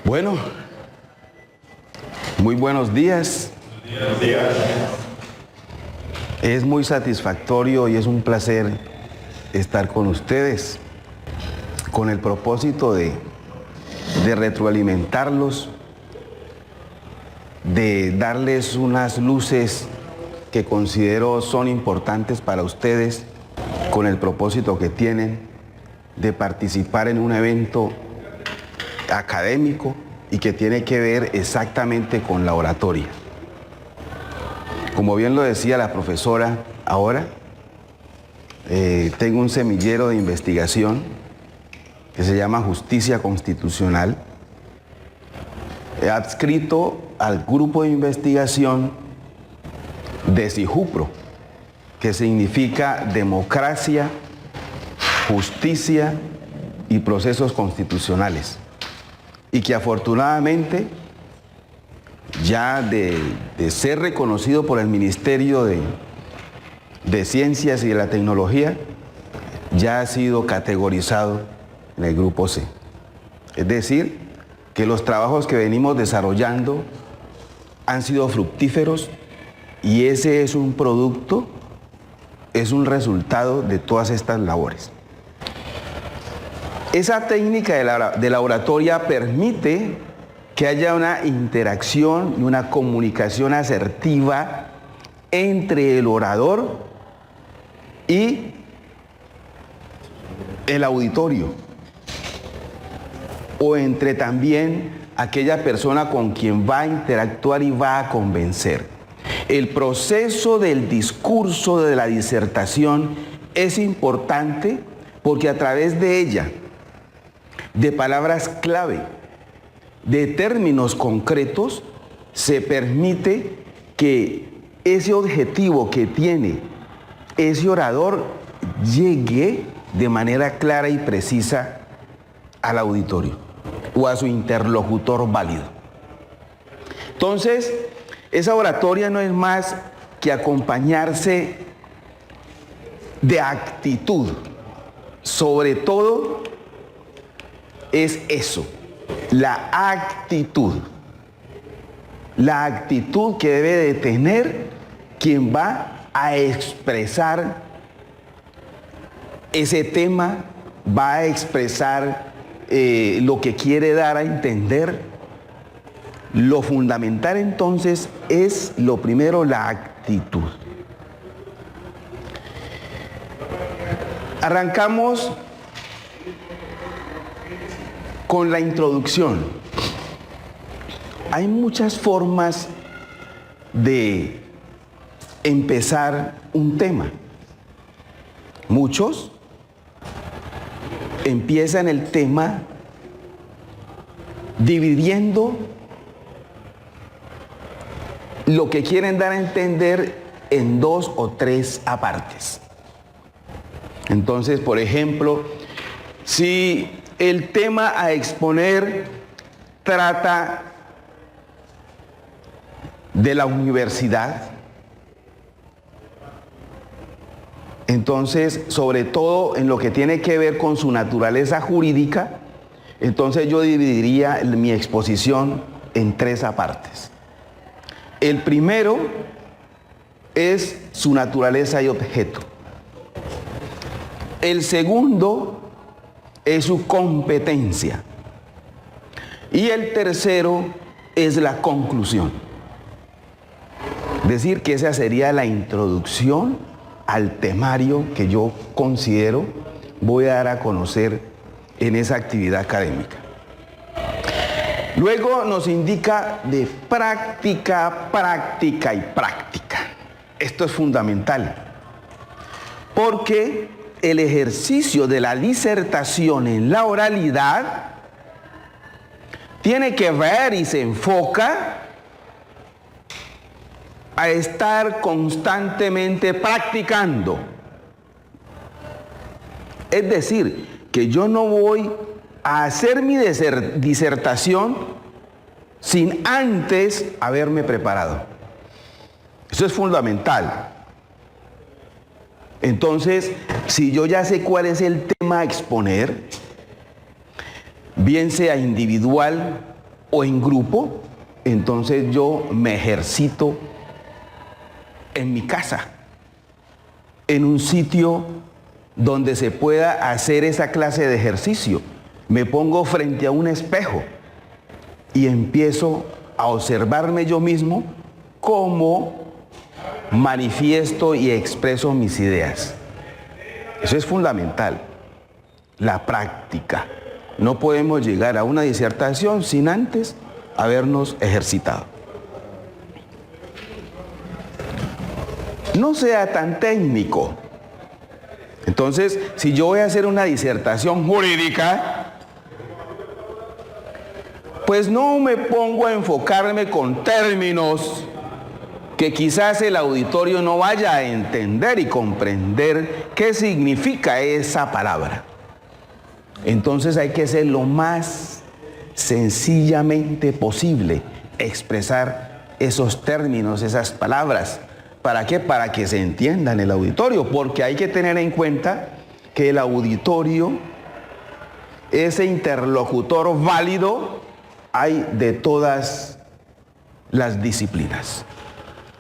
Bueno, muy buenos días. Buenos días. Es muy satisfactorio y es un placer estar con ustedes con el propósito de retroalimentarlos, de darles unas luces que considero son importantes para ustedes, con el propósito que tienen de participar en un evento académico y que tiene que ver exactamente con la oratoria. Como bien lo decía la profesora ahora, tengo un semillero de investigación que se llama Justicia Constitucional, adscrito al grupo de investigación de CIJUPRO, que significa Democracia, Justicia y Procesos Constitucionales, y que afortunadamente ya de ser reconocido por el Ministerio de Ciencias y de la Tecnología, ya ha sido categorizado en el grupo C. Es decir, que los trabajos que venimos desarrollando han sido fructíferos y ese es un producto, es un resultado de todas estas labores. Esa técnica de la oratoria permite que haya una interacción y una comunicación asertiva entre el orador y el auditorio, o entre también aquella persona con quien va a interactuar y va a convencer. El proceso del discurso de la disertación es importante porque a través de ella, de palabras clave, de términos concretos, se permite que ese objetivo que tiene ese orador llegue de manera clara y precisa al auditorio o a su interlocutor válido. Entonces, esa oratoria no es más que acompañarse de actitud. Sobre todo es eso, la actitud. La actitud que debe de tener quien va a expresar ese tema, va a expresar lo que quiere dar a entender. Lo fundamental entonces es, lo primero, la actitud. Arrancamos con la introducción. Hay muchas formas de empezar un tema. Muchos empiezan el tema dividiendo lo que quieren dar a entender en 2 o 3 apartes. Entonces, por ejemplo, si el tema a exponer trata de la universidad, entonces, sobre todo en lo que tiene que ver con su naturaleza jurídica, entonces yo dividiría mi exposición en 3 apartes. El primero es su naturaleza y objeto. El segundo es su competencia. Y el tercero es la conclusión. Es decir, que esa sería la introducción al temario que yo considero voy a dar a conocer en esa actividad académica. Luego nos indica de práctica, práctica y práctica. Esto es fundamental, porque el ejercicio de la disertación en la oralidad tiene que ver y se enfoca a estar constantemente practicando. Es decir, que yo no voy a hacer mi disertación sin antes haberme preparado. Eso es fundamental. Entonces, si yo ya sé cuál es el tema a exponer, bien sea individual o en grupo, entonces yo me ejercito en mi casa, en un sitio donde se pueda hacer esa clase de ejercicio. Me pongo frente a un espejo y empiezo a observarme yo mismo cómo manifiesto y expreso mis ideas. Eso es fundamental, la práctica. No podemos llegar a una disertación sin antes habernos ejercitado. No sea tan técnico. Entonces, si yo voy a hacer una disertación jurídica, pues no me pongo a enfocarme con términos que quizás el auditorio no vaya a entender y comprender qué significa esa palabra. Entonces hay que ser lo más sencillamente posible, expresar esos términos, esas palabras. ¿Para qué? Para que se entienda en el auditorio, porque hay que tener en cuenta que el auditorio, ese interlocutor válido, hay de todas las disciplinas.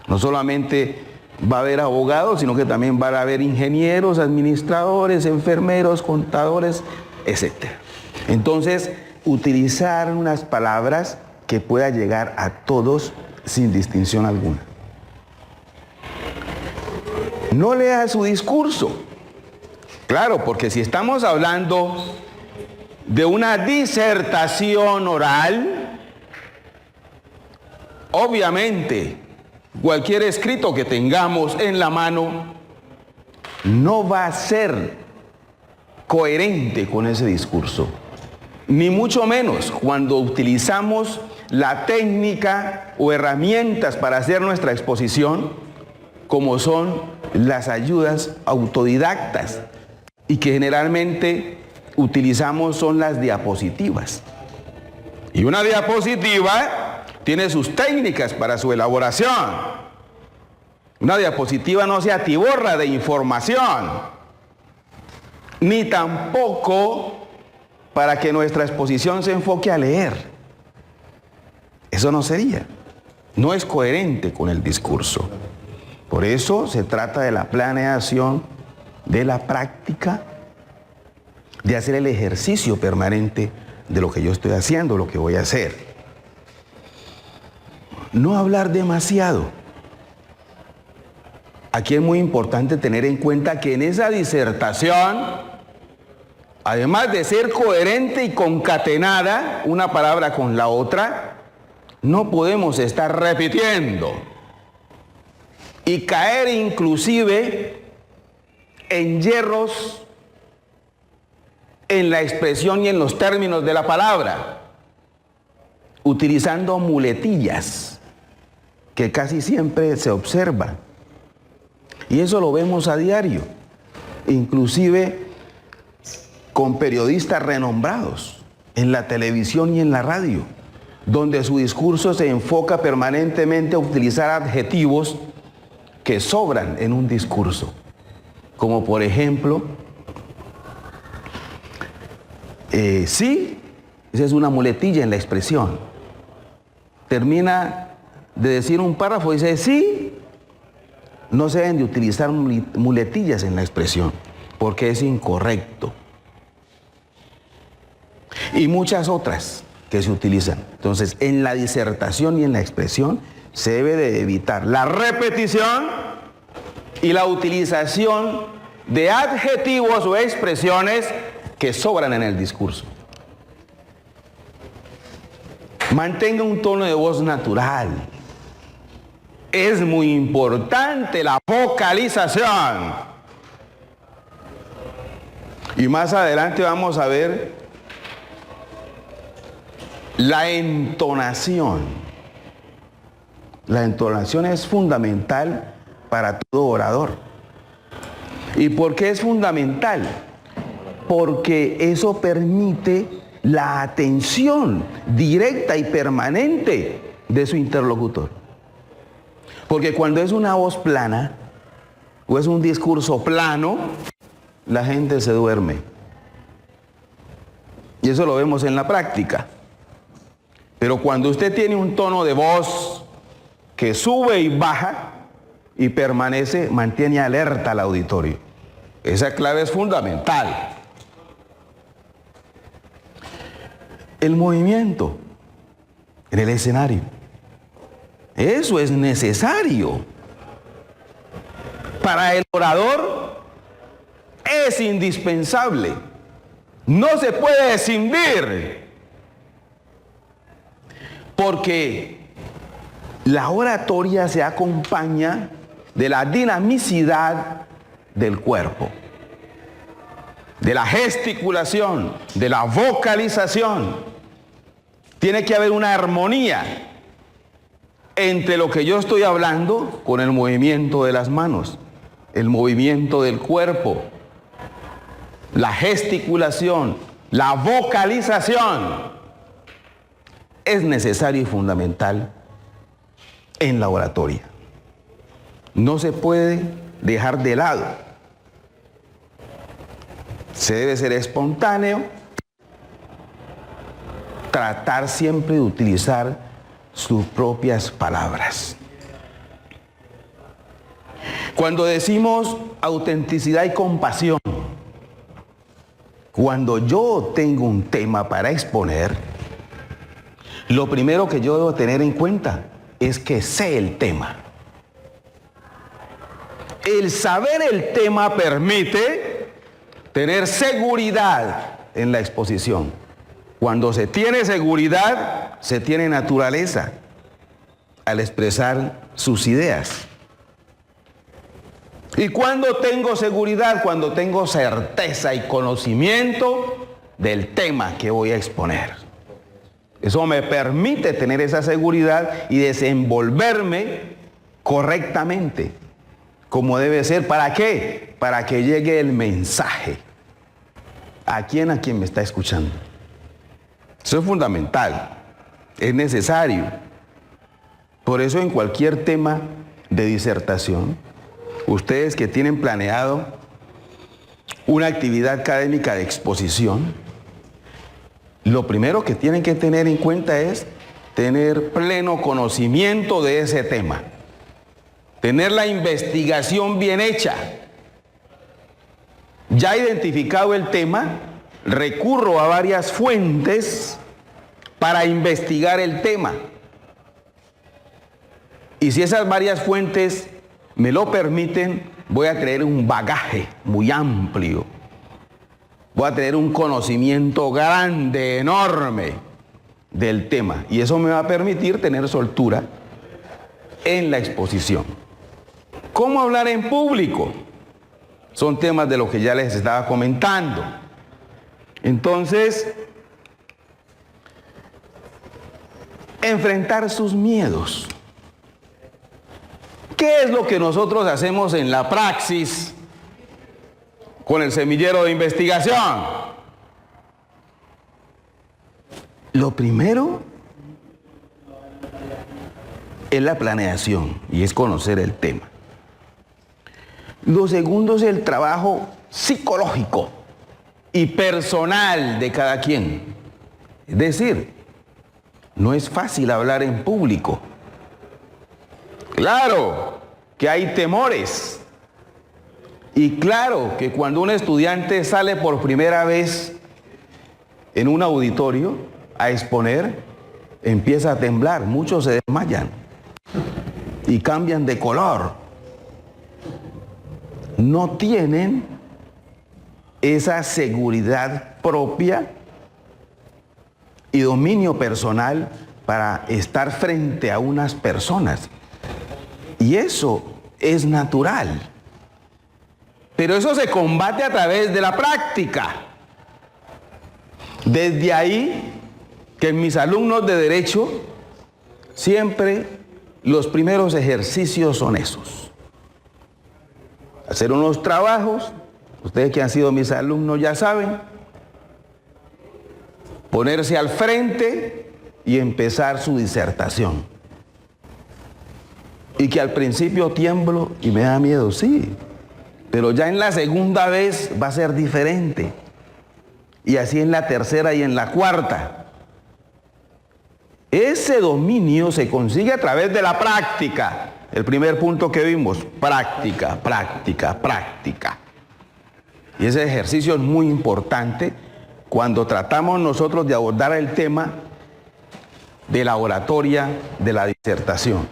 No solamente va a haber abogados, sino que también va a haber ingenieros, administradores, enfermeros, contadores, etc. Entonces, utilizar unas palabras que pueda llegar a todos sin distinción alguna. No lea su discurso. Claro, porque si estamos hablando de una disertación oral, obviamente cualquier escrito que tengamos en la mano no va a ser coherente con ese discurso, ni mucho menos cuando utilizamos la técnica o herramientas para hacer nuestra exposición, como son las ayudas autodidactas, y que generalmente utilizamos son las diapositivas. Y una diapositiva tiene sus técnicas para su elaboración. Una diapositiva no se atiborra de información, ni tampoco para que nuestra exposición se enfoque a leer. Eso no sería. No es coherente con el discurso. Por eso se trata de la planeación, de la práctica, de hacer el ejercicio permanente de lo que yo estoy haciendo, lo que voy a hacer. No hablar demasiado. Aquí es muy importante tener en cuenta que en esa disertación, además de ser coherente y concatenada una palabra con la otra, no podemos estar repitiendo y caer inclusive en yerros en la expresión y en los términos de la palabra, utilizando muletillas que casi siempre se observan. Y eso lo vemos a diario, inclusive con periodistas renombrados en la televisión y en la radio, donde su discurso se enfoca permanentemente a utilizar adjetivos que sobran en un discurso, como por ejemplo, sí, esa es una muletilla en la expresión. Termina de decir un párrafo y dice sí. No se deben de utilizar muletillas en la expresión, porque es incorrecto. Y muchas otras que se utilizan. Entonces, en la disertación y en la expresión se debe de evitar la repetición y la utilización de adjetivos o expresiones que sobran en el discurso. Mantenga un tono de voz natural. Es muy importante la vocalización. Y más adelante vamos a ver la entonación. La entonación es fundamental para todo orador. ¿Y por qué es fundamental? Porque eso permite la atención directa y permanente de su interlocutor. Porque cuando es una voz plana o es un discurso plano, la gente se duerme. Y eso lo vemos en la práctica. Pero cuando usted tiene un tono de voz que sube y baja y permanece, mantiene alerta al auditorio. Esa clave es fundamental. El movimiento en el escenario. Eso es necesario. Para el orador es indispensable. No se puede escindir. Porque la oratoria se acompaña de la dinamicidad del cuerpo, de la gesticulación, de la vocalización. Tiene que haber una armonía entre lo que yo estoy hablando con el movimiento de las manos, el movimiento del cuerpo, la gesticulación, la vocalización. Es necesario y fundamental en la oratoria. No se puede dejar de lado. Se debe ser espontáneo, tratar siempre de utilizar sus propias palabras. Cuando decimos autenticidad y compasión, cuando yo tengo un tema para exponer, lo primero que yo debo tener en cuenta es que sé el tema. El saber el tema permite tener seguridad en la exposición. Cuando se tiene seguridad, se tiene naturaleza al expresar sus ideas. ¿Y cuando tengo seguridad? Cuando tengo certeza y conocimiento del tema que voy a exponer. Eso me permite tener esa seguridad y desenvolverme correctamente, como debe ser. ¿Para qué? Para que llegue el mensaje. ¿A quién me está escuchando? Eso es fundamental, es necesario. Por eso en cualquier tema de disertación, ustedes que tienen planeado una actividad académica de exposición, lo primero que tienen que tener en cuenta es tener pleno conocimiento de ese tema, tener la investigación bien hecha. Ya identificado el tema, recurro a varias fuentes para investigar el tema. Y si esas varias fuentes me lo permiten, voy a tener un bagaje muy amplio. Voy a tener un conocimiento grande, enorme del tema. Y eso me va a permitir tener soltura en la exposición. ¿Cómo hablar en público? Son temas de los que ya les estaba comentando. Entonces, enfrentar sus miedos. ¿Qué es lo que nosotros hacemos en la praxis con el semillero de investigación? Lo primero es la planeación y es conocer el tema. Lo segundo es el trabajo psicológico y personal de cada quien. Es decir, no es fácil hablar en público. Claro que hay temores. Y claro que cuando un estudiante sale por primera vez en un auditorio a exponer, empieza a temblar, muchos se desmayan y cambian de color. No tienen esa seguridad propia y dominio personal para estar frente a unas personas. Y eso es natural. Pero eso se combate a través de la práctica. Desde ahí que en mis alumnos de Derecho siempre los primeros ejercicios son esos. Hacer unos trabajos, ustedes que han sido mis alumnos ya saben, ponerse al frente y empezar su disertación. Y que al principio tiemblo y me da miedo, sí, pero ya en la segunda vez va a ser diferente. Y así en la tercera y en la cuarta. Ese dominio se consigue a través de la práctica. El primer punto que vimos, práctica, práctica, práctica. Y ese ejercicio es muy importante cuando tratamos nosotros de abordar el tema de la oratoria de la disertación.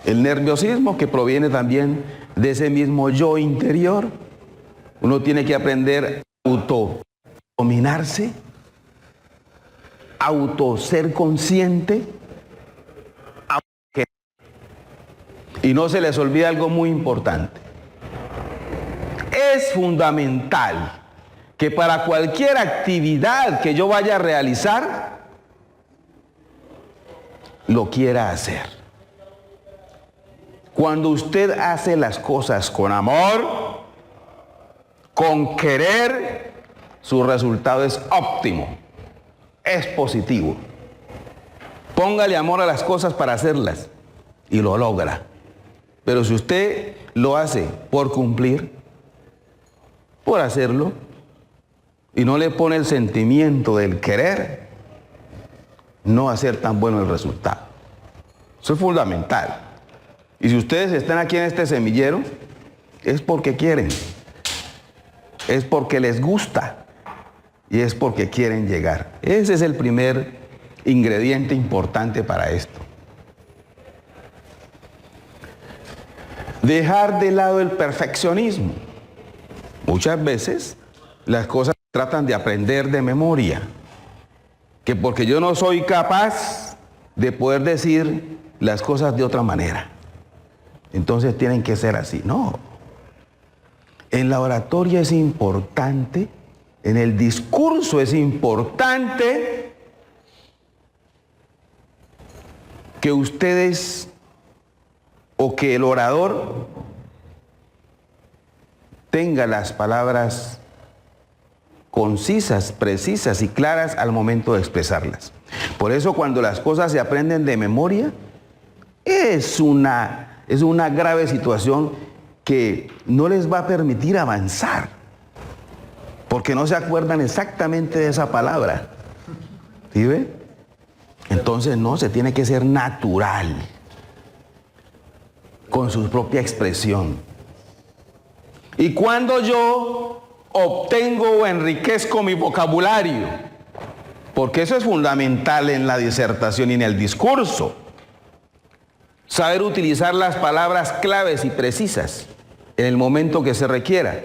El nerviosismo, que proviene también de ese mismo yo interior, uno tiene que aprender a autodominarse, ser consciente, y no se les olvide algo muy importante. Es fundamental que para cualquier actividad que yo vaya a realizar, lo quiera hacer. Cuando usted hace las cosas con amor, con querer, su resultado es óptimo, es positivo. Póngale amor a las cosas para hacerlas y lo logra. Pero si usted lo hace por cumplir, por hacerlo, y no le pone el sentimiento del querer, no va a ser tan bueno el resultado. Eso es fundamental. Y si ustedes están aquí en este semillero, es porque quieren, es porque les gusta y es porque quieren llegar. Ese es el primer ingrediente importante para esto. Dejar de lado el perfeccionismo. Muchas veces las cosas tratan de aprender de memoria, que porque yo no soy capaz de poder decir las cosas de otra manera, entonces tienen que ser así. No. En la oratoria es importante, en el discurso es importante que ustedes o que el orador tenga las palabras concisas, precisas y claras al momento de expresarlas. Por eso cuando las cosas se aprenden de memoria, es una grave situación que no les va a permitir avanzar, porque no se acuerdan exactamente de esa palabra. ¿Sí ve? Entonces no, se tiene que ser natural, con su propia expresión. Y cuando yo obtengo o enriquezco mi vocabulario, porque eso es fundamental en la disertación y en el discurso, saber utilizar las palabras claves y precisas en el momento que se requiera,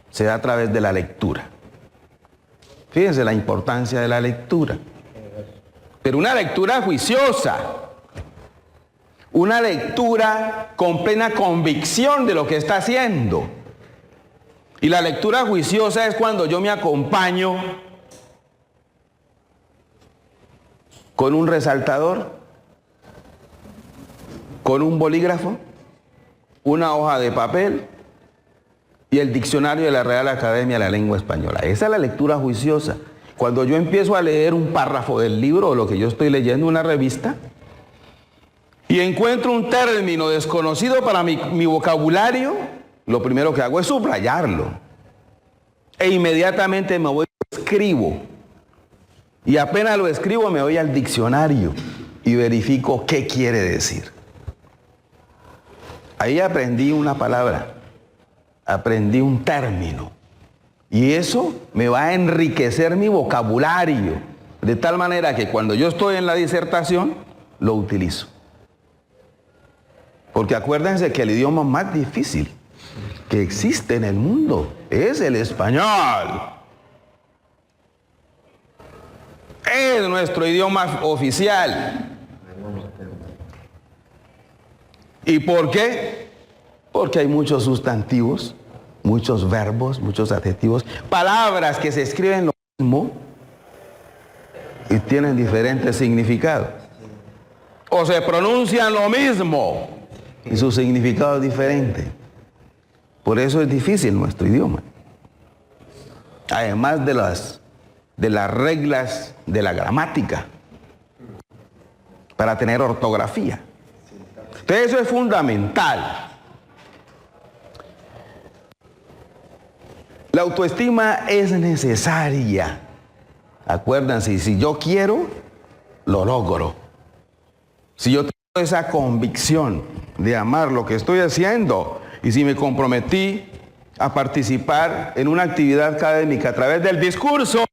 se da a través de la lectura. Fíjense la importancia de la lectura. Pero una lectura juiciosa, una lectura con plena convicción de lo que está haciendo. Y la lectura juiciosa es cuando yo me acompaño con un resaltador, con un bolígrafo, una hoja de papel y el diccionario de la Real Academia de la Lengua Española. Esa es la lectura juiciosa. Cuando yo empiezo a leer un párrafo del libro o lo que yo estoy leyendo, una revista, y encuentro un término desconocido para mi vocabulario, lo primero que hago es subrayarlo. E inmediatamente me voy y lo escribo. Y apenas lo escribo me voy al diccionario y verifico qué quiere decir. Ahí aprendí una palabra, aprendí un término. Y eso me va a enriquecer mi vocabulario, de tal manera que cuando yo estoy en la disertación, lo utilizo. Porque acuérdense que el idioma más difícil que existe en el mundo es el español. Es nuestro idioma oficial. ¿Y por qué? Porque hay muchos sustantivos, muchos verbos, muchos adjetivos, palabras que se escriben lo mismo y tienen diferentes significados. O se pronuncian lo mismo y su significado es diferente. Por eso es difícil nuestro idioma. Además de las reglas de la gramática para tener ortografía. Entonces eso es fundamental. La autoestima es necesaria Acuérdense, si yo quiero, lo logro. Si yo tengo esa convicción de amar lo que estoy haciendo y si me comprometí a participar en una actividad académica a través del discurso,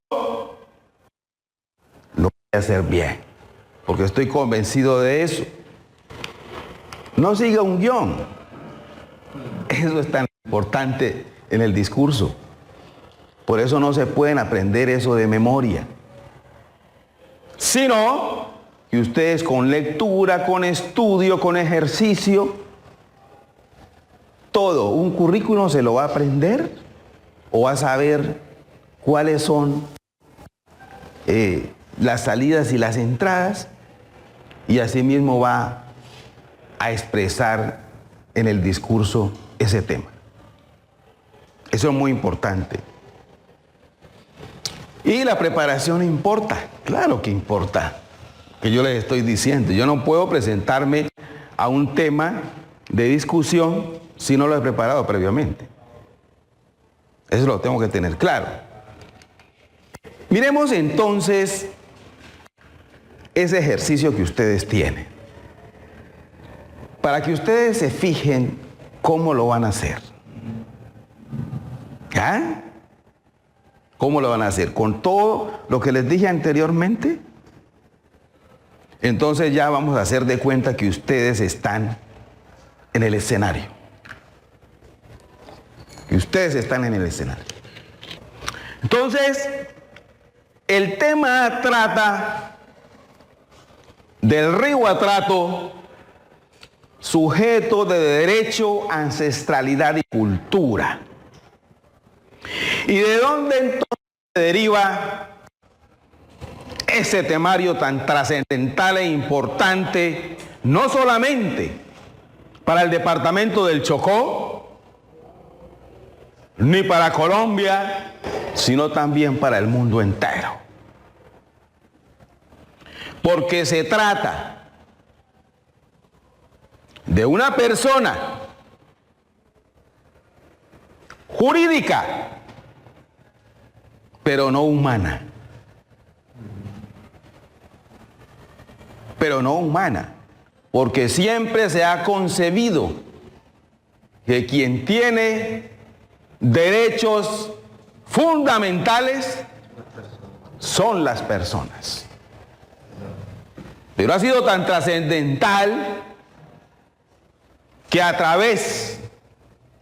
lo voy a hacer bien, porque estoy convencido de eso. No siga un guión. Eso es tan importante en el discurso. Por eso no se pueden aprender eso de memoria, sino que ustedes con lectura, con estudio, con ejercicio, todo, un currículum se lo va a aprender o va a saber cuáles son las salidas y las entradas, y asimismo va a expresar en el discurso ese tema. Eso es muy importante. Y la preparación importa, claro que importa, que yo les estoy diciendo. Yo no puedo presentarme a un tema de discusión si no lo he preparado previamente. Eso lo tengo que tener claro. Miremos entonces ese ejercicio que ustedes tienen, para que ustedes se fijen cómo lo van a hacer. ¿Ah? ¿Cómo lo van a hacer? ¿Con todo lo que les dije anteriormente? Entonces ya vamos a hacer de cuenta que ustedes están en el escenario. Que ustedes están en el escenario. Entonces, el tema trata del río Atrato, sujeto de derecho, ancestralidad y cultura. ¿Y de dónde entonces se deriva ese temario tan trascendental e importante, no solamente para el departamento del Chocó, ni para Colombia, sino también para el mundo entero? Porque se trata de una persona jurídica, pero no humana. Pero no humana, porque siempre se ha concebido que quien tiene derechos fundamentales son las personas. Pero ha sido tan trascendental que a través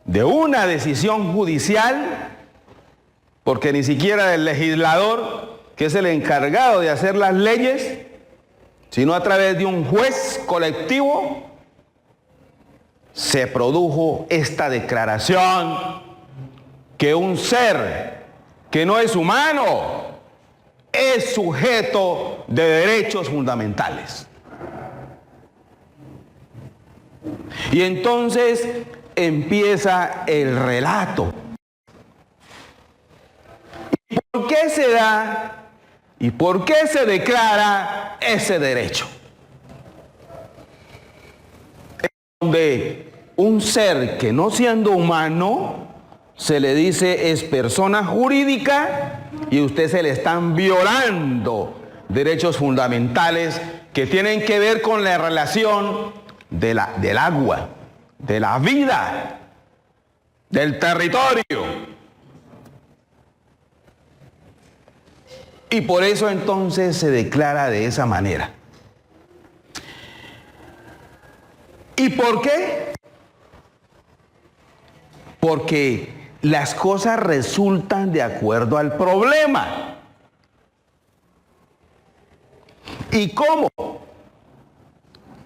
de una decisión judicial, porque ni siquiera el legislador, que es el encargado de hacer las leyes, sino a través de un juez colectivo, se produjo esta declaración que un ser que no es humano es sujeto de derechos fundamentales. Y entonces empieza el relato. ¿Y por qué se da y por qué se declara ese derecho? Es donde un ser que no siendo humano se le dice es persona jurídica y a usted se le están violando derechos fundamentales que tienen que ver con la relación del agua, de la vida, del territorio. Y por eso entonces se declara de esa manera. ¿Y por qué? Porque las cosas resultan de acuerdo al problema. ¿Y cómo?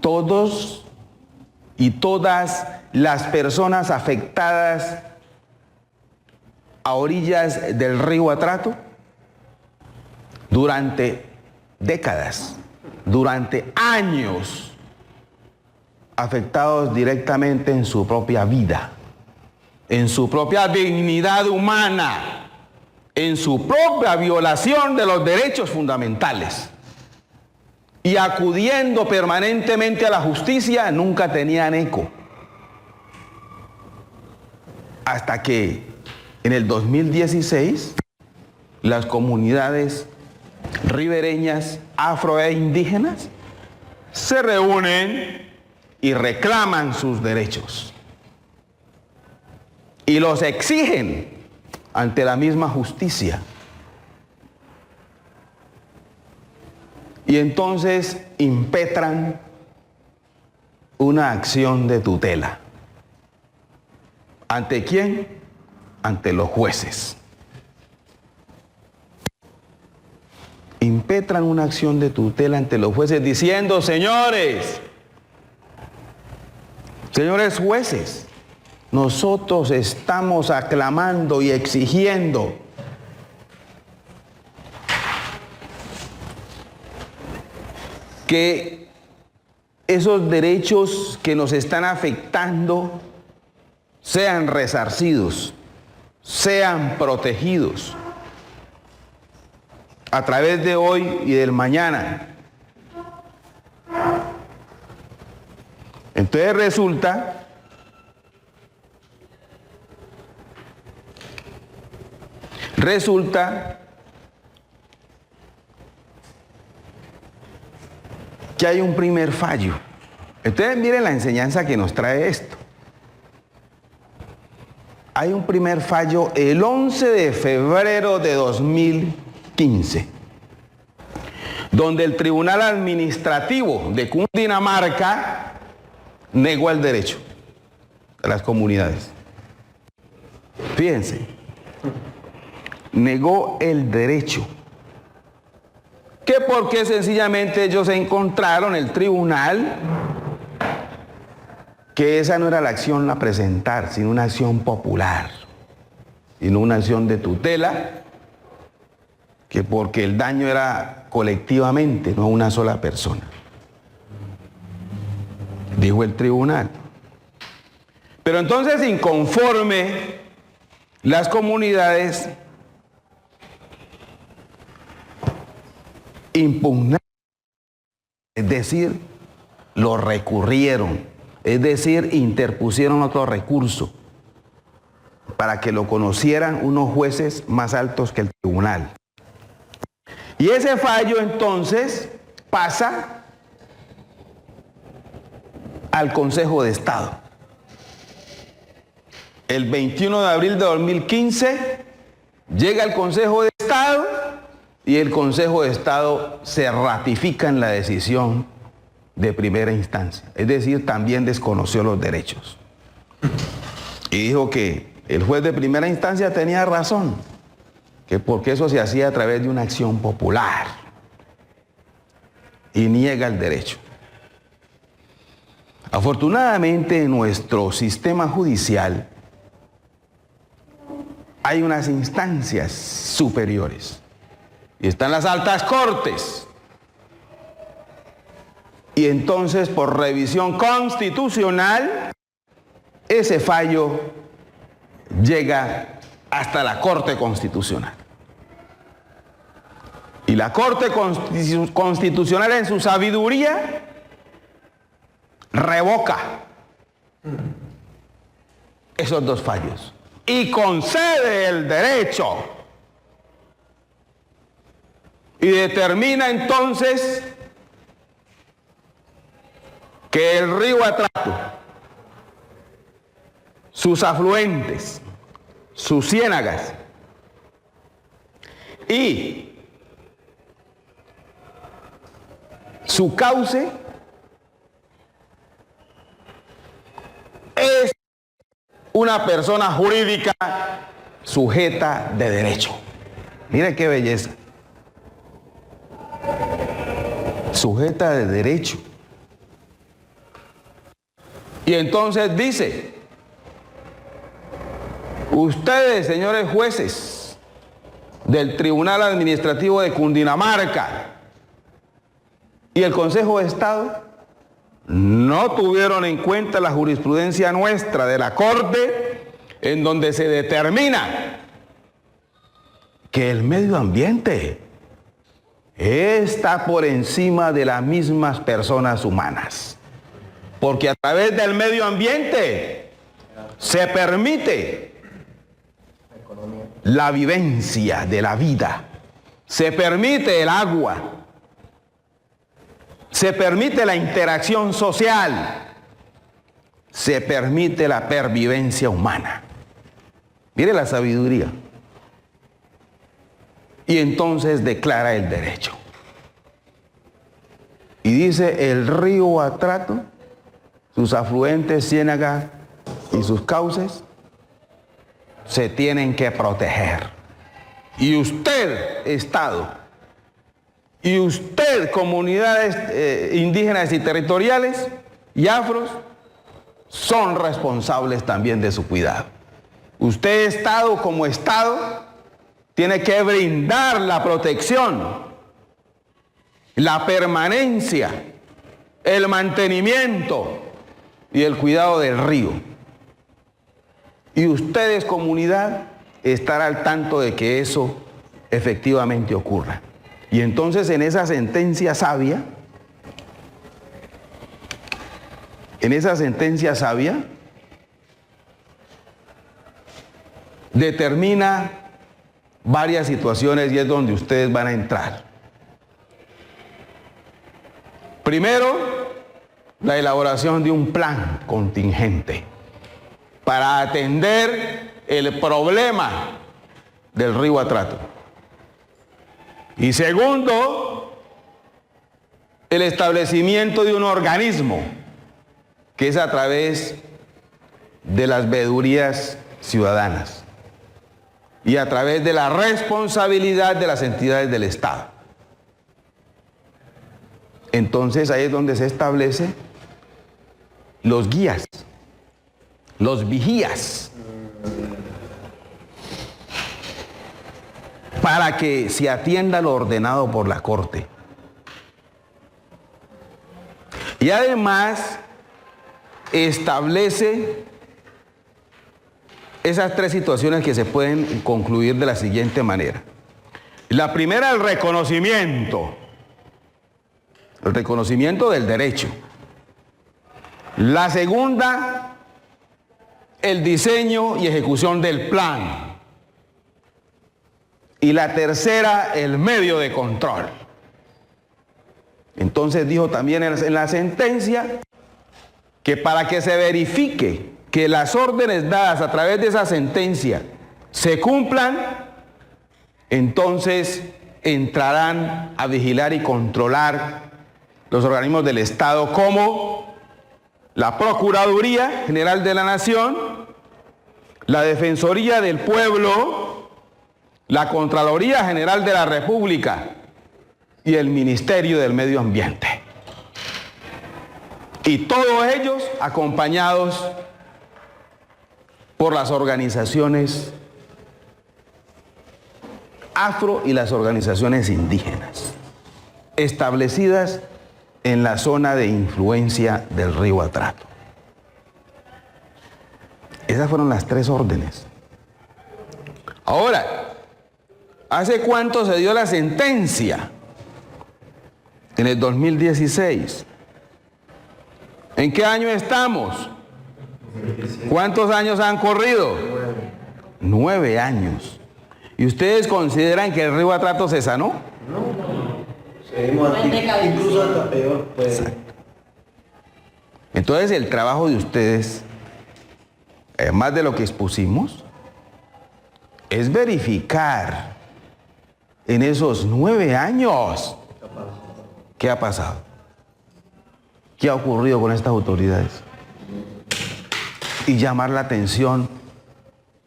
Todos y todas las personas afectadas a orillas del río Atrato, durante décadas, durante años, afectados directamente en su propia vida, en su propia dignidad humana, en su propia violación de los derechos fundamentales, y acudiendo permanentemente a la justicia, nunca tenían eco. Hasta que en el 2016 las comunidades ribereñas, afro e indígenas, se reúnen y reclaman sus derechos. Y los exigen ante la misma justicia. Y entonces impetran una acción de tutela. ¿Ante quién? Ante los jueces. Impetran una acción de tutela ante los jueces diciendo: señores jueces, nosotros estamos aclamando y exigiendo que esos derechos que nos están afectando sean resarcidos, sean protegidos a través de hoy y del mañana. Entonces resulta que hay un primer fallo. Entonces miren la enseñanza que nos trae esto. Hay un primer fallo el 11 de febrero de 2015, donde el Tribunal Administrativo de Cundinamarca negó el derecho de las comunidades. Fíjense, negó el derecho. Que porque sencillamente ellos encontraron, el tribunal, que esa no era la acción a presentar, sino una acción popular, sino una acción de tutela, que porque el daño era colectivamente, no una sola persona. Dijo el tribunal. Pero entonces, inconforme, las comunidades impugnaron, es decir, lo recurrieron, es decir, interpusieron otro recurso para que lo conocieran unos jueces más altos que el tribunal. Y ese fallo entonces pasa al Consejo de Estado. El 21 de abril de 2015 llega al Consejo de Estado y el Consejo de Estado se ratifica en la decisión de primera instancia. Es decir, también desconoció los derechos. Y dijo que el juez de primera instancia tenía razón, que porque eso se hacía a través de una acción popular. Y niega el derecho. Afortunadamente, en nuestro sistema judicial hay unas instancias superiores. Y están las altas cortes. Y entonces, por revisión constitucional, ese fallo llega hasta la Corte Constitucional. Y la Corte Constitucional, en su sabiduría, revoca esos dos fallos y concede el derecho. Y determina entonces que el río Atrato, sus afluentes, sus ciénagas y su cauce es una persona jurídica sujeta de derecho. Mire qué belleza. Sujeta de derecho. Y entonces dice: ustedes, señores jueces del Tribunal Administrativo de Cundinamarca y el Consejo de Estado, no tuvieron en cuenta la jurisprudencia nuestra de la Corte, en donde se determina que el medio ambiente está por encima de las mismas personas humanas. Porque a través del medio ambiente se permite la vivencia de la vida, se permite el agua, se permite la interacción social, se permite la pervivencia humana. Mire la sabiduría. Y entonces declara el derecho. Y dice, el río Atrato, sus afluentes, ciénaga y sus cauces, se tienen que proteger. Y usted, Estado, y usted, comunidades indígenas y territoriales y afros, son responsables también de su cuidado. Usted, Estado, como Estado, tiene que brindar la protección, la permanencia, el mantenimiento y el cuidado del río. Y ustedes, comunidad, estar al tanto de que eso efectivamente ocurra. Y entonces en esa sentencia sabia, determina varias situaciones y es donde ustedes van a entrar. Primero, la elaboración de un plan contingente para atender el problema del río Atrato. Y segundo, el establecimiento de un organismo que es a través de las veedurías ciudadanas y a través de la responsabilidad de las entidades del Estado. Entonces ahí es donde se establece los guías, los vigías, para que se atienda lo ordenado por la Corte. Y además establece esas tres situaciones que se pueden concluir de la siguiente manera. La primera, el reconocimiento del derecho. La segunda, el diseño y ejecución del plan. Y la tercera, el medio de control. Entonces dijo también en la sentencia que para que se verifique que las órdenes dadas a través de esa sentencia se cumplan, entonces entrarán a vigilar y controlar los organismos del Estado como la Procuraduría General de la Nación, la Defensoría del Pueblo, la Contraloría General de la República y el Ministerio del Medio Ambiente. Y todos ellos acompañados por las organizaciones afro y las organizaciones indígenas, establecidas en la zona de influencia del río Atrato. Esas fueron las tres órdenes. Ahora, ¿hace cuánto se dio la sentencia? En el 2016. ¿En qué año estamos? ¿Cuántos años han corrido? 9 años. ¿Y ustedes consideran que el río Atrato se sanó? No. Seguimos aquí, incluso hasta peor. Pues. Exacto. Entonces el trabajo de ustedes, además de lo que expusimos, es verificar en esos 9 años qué ha pasado, qué ha ocurrido con estas autoridades y llamar la atención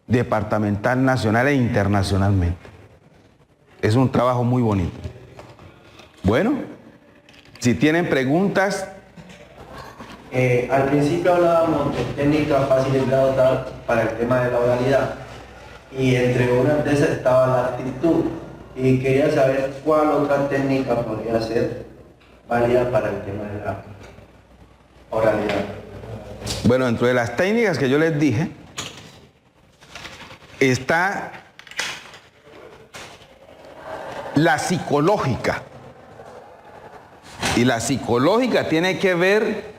departamental, nacional e internacionalmente. Es un trabajo muy bonito. Bueno, si tienen preguntas. Al principio hablábamos de técnicas fáciles de adoptar para el tema de la oralidad y entre unas de esas estaba la actitud y quería saber cuál otra técnica podría ser válida para el tema de la oralidad. Bueno, dentro de las técnicas que yo les dije está la psicológica. Y la psicológica tiene que ver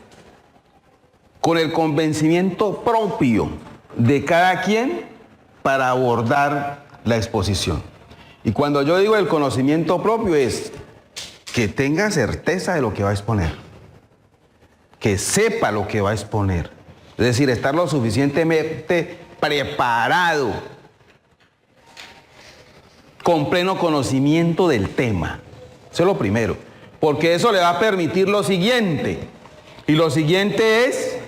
con el convencimiento propio de cada quien para abordar la exposición. Y cuando yo digo el conocimiento propio es que tenga certeza de lo que va a exponer, que sepa lo que va a exponer, es decir, estar lo suficientemente preparado, con pleno conocimiento del tema. Eso es lo primero, porque eso le va a permitir lo siguiente, y lo siguiente es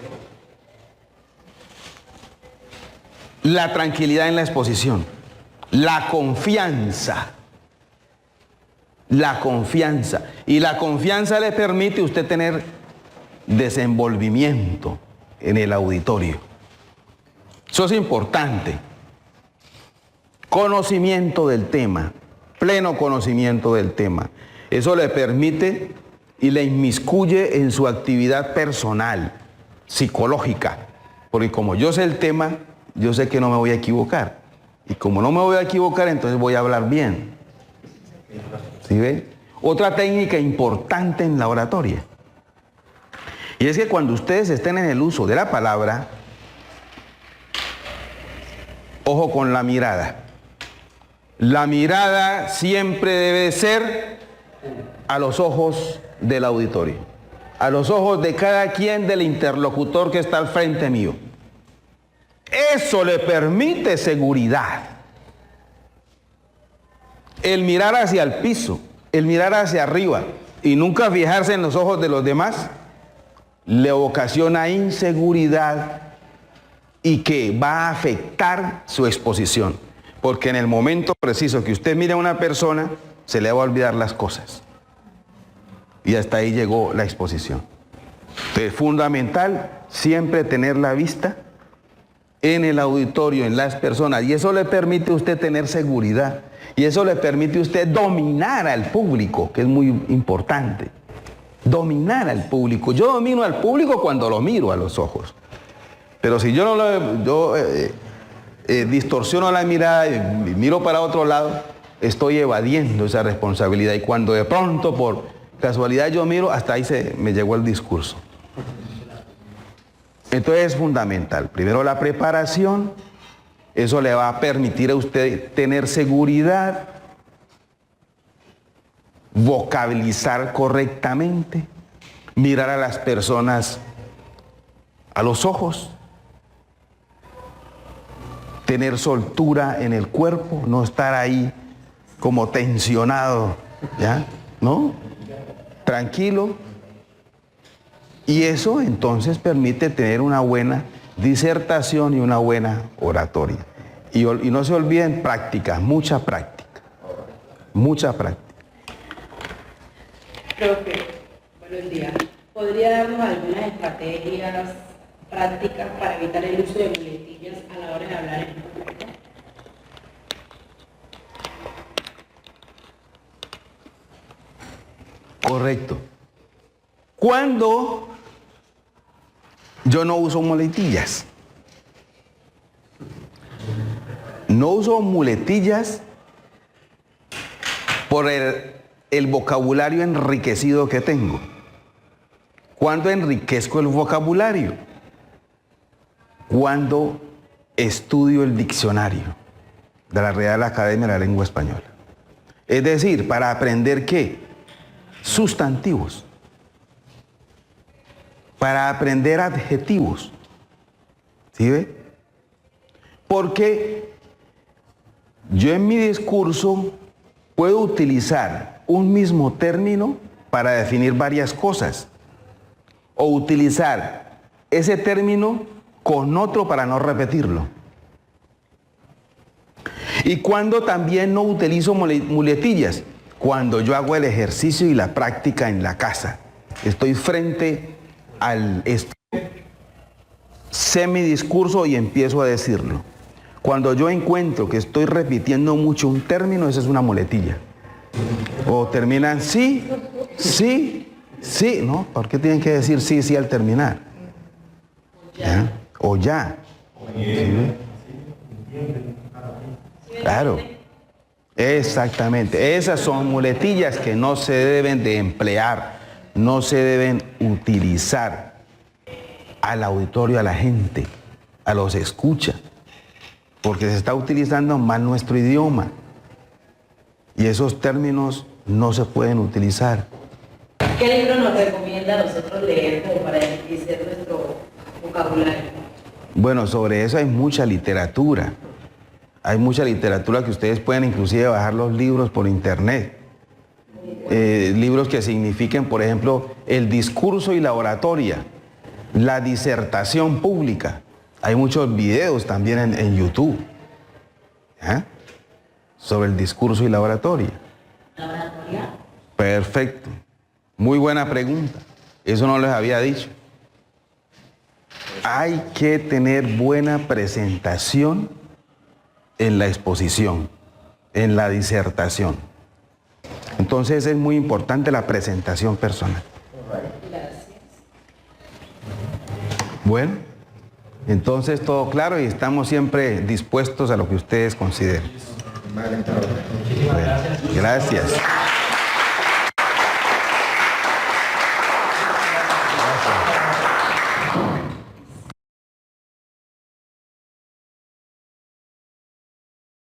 la tranquilidad en la exposición, la confianza. La confianza. Y la confianza le permite a usted tener desenvolvimiento en el auditorio. Eso es importante. Conocimiento del tema, pleno conocimiento del tema. Eso le permite y le inmiscuye en su actividad personal, psicológica. Porque como yo sé el tema, yo sé que no me voy a equivocar. Y como no me voy a equivocar, entonces voy a hablar bien. ¿Sí ve? Otra técnica importante en la oratoria. Y es que cuando ustedes estén en el uso de la palabra, ojo con la mirada. La mirada siempre debe ser a los ojos del auditorio, a los ojos de cada quien del interlocutor que está al frente mío. Eso le permite seguridad. El mirar hacia el piso, el mirar hacia arriba y nunca fijarse en los ojos de los demás, le ocasiona inseguridad y que va a afectar su exposición. Porque en el momento preciso que usted mire a una persona, se le va a olvidar las cosas. Y hasta ahí llegó la exposición. Entonces, es fundamental siempre tener la vista en el auditorio, en las personas, y eso le permite a usted tener seguridad, y eso le permite a usted dominar al público, que es muy importante. Dominar al público. Yo domino al público cuando lo miro a los ojos. Pero si yo no lo distorsiono la mirada y miro para otro lado, estoy evadiendo esa responsabilidad. Y cuando de pronto, por casualidad, yo miro, hasta ahí me llegó el discurso. Entonces es fundamental. Primero la preparación, eso le va a permitir a usted tener seguridad, vocabilizar correctamente, mirar a las personas a los ojos, tener soltura en el cuerpo, no estar ahí como tensionado, ¿ya? ¿No? Tranquilo. Y eso entonces permite tener una buena disertación y una buena oratoria. Y no se olviden práctica, mucha práctica. Mucha práctica. Profe, buenos días. ¿Podría darnos algunas estrategias prácticas para evitar el uso de muletillas a la hora de hablar en público? Correcto. Cuando yo no uso muletillas. No uso muletillas por el vocabulario enriquecido que tengo. ¿Cuándo enriquezco el vocabulario? Cuando estudio el diccionario de la Real Academia de la Lengua Española. Es decir, para aprender ¿qué? Sustantivos. Para aprender adjetivos. ¿Sí ve? Porque yo en mi discurso puedo utilizar un mismo término para definir varias cosas. O utilizar ese término con otro para no repetirlo. Y cuando también no utilizo muletillas, cuando yo hago el ejercicio y la práctica en la casa. Estoy frente al sé mi discurso y empiezo a decirlo. Cuando yo encuentro que estoy repitiendo mucho un término, esa es una muletilla. O terminan sí, sí, sí, ¿no? ¿Por qué tienen que decir sí, sí al terminar? ¿Ya? O ya. ¿Sí? Claro. Exactamente. Esas son muletillas que no se deben de emplear, no se deben utilizar al auditorio, a la gente, a los escucha, porque se está utilizando mal nuestro idioma. y esos términos no se pueden utilizar. ¿Qué libro nos recomienda a nosotros leer como para enriquecer nuestro vocabulario? Bueno, sobre eso hay mucha literatura. Hay mucha literatura que ustedes pueden inclusive bajar los libros por internet. Libros que signifiquen, por ejemplo, el discurso y la oratoria, la disertación pública. Hay muchos videos también en YouTube sobre el discurso y la oratoria. ¿La oratoria? Perfecto. Muy buena pregunta. Eso no les había dicho. Hay que tener buena presentación en la exposición, en la disertación. Entonces es muy importante la presentación personal. Gracias. Bueno, entonces todo claro y estamos siempre dispuestos a lo que ustedes consideren. Bueno, gracias.